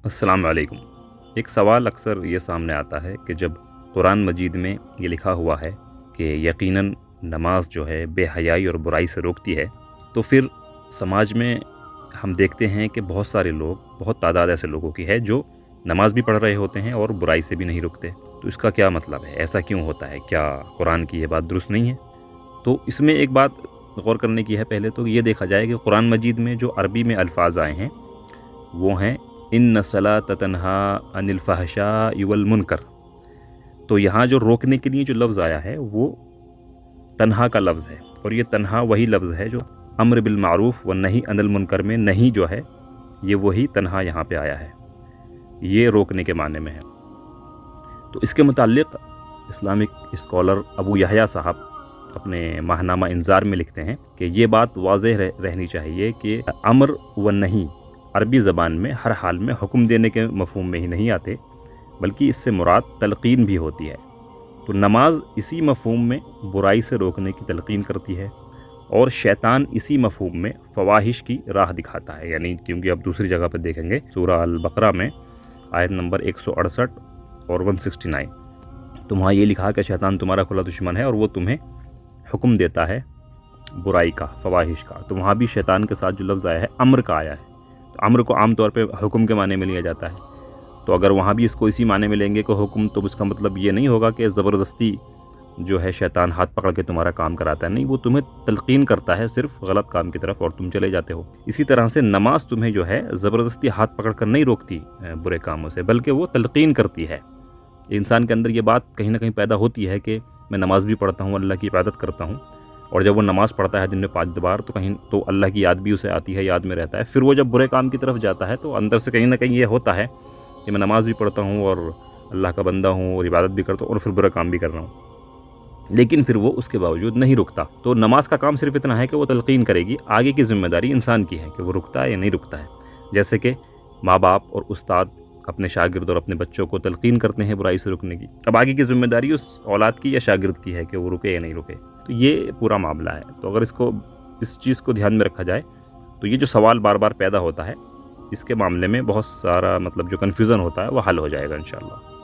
السلام علیکم۔ ایک سوال اکثر یہ سامنے آتا ہے کہ جب قرآن مجید میں یہ لکھا ہوا ہے کہ یقیناً نماز جو ہے بے حیائی اور برائی سے روکتی ہے، تو پھر سماج میں ہم دیکھتے ہیں کہ بہت سارے لوگ، بہت تعداد ایسے لوگوں کی ہے جو نماز بھی پڑھ رہے ہوتے ہیں اور برائی سے بھی نہیں رکتے۔ تو اس کا کیا مطلب ہے؟ ایسا کیوں ہوتا ہے؟ کیا قرآن کی یہ بات درست نہیں ہے؟ تو اس میں ایک بات غور کرنے کی ہے۔ پہلے تو یہ دیکھا جائے کہ قرآن مجید میں جو عربی میں الفاظ آئے ہیں وہ ہیں ان الصلاۃ تنہا عن الفحشاء والمنکر۔ تو یہاں جو روکنے کے لیے جو لفظ آیا ہے وہ تنہا کا لفظ ہے، اور یہ تنہا وہی لفظ ہے جو امر بالمعروف و نہی عن المنکر میں نہیں جو ہے، یہ وہی تنہا یہاں پہ آیا ہے، یہ روکنے کے معنی میں ہے۔ تو اس کے متعلق اسلامک اسکالر ابو یحییٰ صاحب اپنے ماہنامہ انذار میں لکھتے ہیں کہ یہ بات واضح رہنی چاہیے کہ امر و نہی عربی زبان میں ہر حال میں حکم دینے کے مفہوم میں ہی نہیں آتے، بلکہ اس سے مراد تلقین بھی ہوتی ہے۔ تو نماز اسی مفہوم میں برائی سے روکنے کی تلقین کرتی ہے، اور شیطان اسی مفہوم میں فواحش کی راہ دکھاتا ہے، یعنی کیونکہ اب دوسری جگہ پہ دیکھیں گے سورہ البقرہ میں آیت نمبر 168 اور 169، تو وہاں یہ لکھا کہ شیطان تمہارا کھلا دشمن ہے اور وہ تمہیں حکم دیتا ہے برائی کا، فواحش کا۔ تو وہاں بھی شیطان کے ساتھ جو لفظ آیا ہے امر کا آیا ہے، تو امر کو عام طور پہ حکم کے معنی میں لیا جاتا ہے۔ تو اگر وہاں بھی اس کو اسی معنی میں لیں گے کہ حکم، تو اس کا مطلب یہ نہیں ہوگا کہ زبردستی جو ہے شیطان ہاتھ پکڑ کے تمہارا کام کراتا ہے، نہیں، وہ تمہیں تلقین کرتا ہے صرف غلط کام کی طرف، اور تم چلے جاتے ہو۔ اسی طرح سے نماز تمہیں جو ہے زبردستی ہاتھ پکڑ کر نہیں روکتی برے کاموں سے، بلکہ وہ تلقین کرتی ہے۔ انسان کے اندر یہ بات کہیں نہ کہیں پیدا ہوتی ہے کہ میں نماز بھی پڑھتا ہوں، اللہ کی عبادت کرتا ہوں، اور جب وہ نماز پڑھتا ہے دن میں 5 بار، تو کہیں تو اللہ کی یاد بھی اسے آتی ہے، یاد میں رہتا ہے۔ پھر وہ جب برے کام کی طرف جاتا ہے تو اندر سے کہیں نہ کہیں یہ ہوتا ہے کہ میں نماز بھی پڑھتا ہوں اور اللہ کا بندہ ہوں اور عبادت بھی کرتا ہوں، اور پھر برا کام بھی کر رہا ہوں، لیکن پھر وہ اس کے باوجود نہیں رکتا۔ تو نماز کا کام صرف اتنا ہے کہ وہ تلقین کرے گی، آگے کی ذمہ داری انسان کی ہے کہ وہ رکتا ہے یا نہیں رکتا ہے۔ جیسے کہ ماں باپ اور استاد اپنے شاگرد اور اپنے بچوں کو تلقین کرتے ہیں برائی سے رکنے کی، اب آگے کی ذمہ داری اس اولاد کی یا شاگرد کی ہے کہ وہ رکے یا نہیں رکے۔ تو یہ پورا معاملہ ہے۔ تو اگر اس چیز کو دھیان میں رکھا جائے تو یہ جو سوال بار بار پیدا ہوتا ہے، اس کے معاملے میں بہت سارا جو کنفیوژن ہوتا ہے وہ حل ہو جائے گا انشاءاللہ۔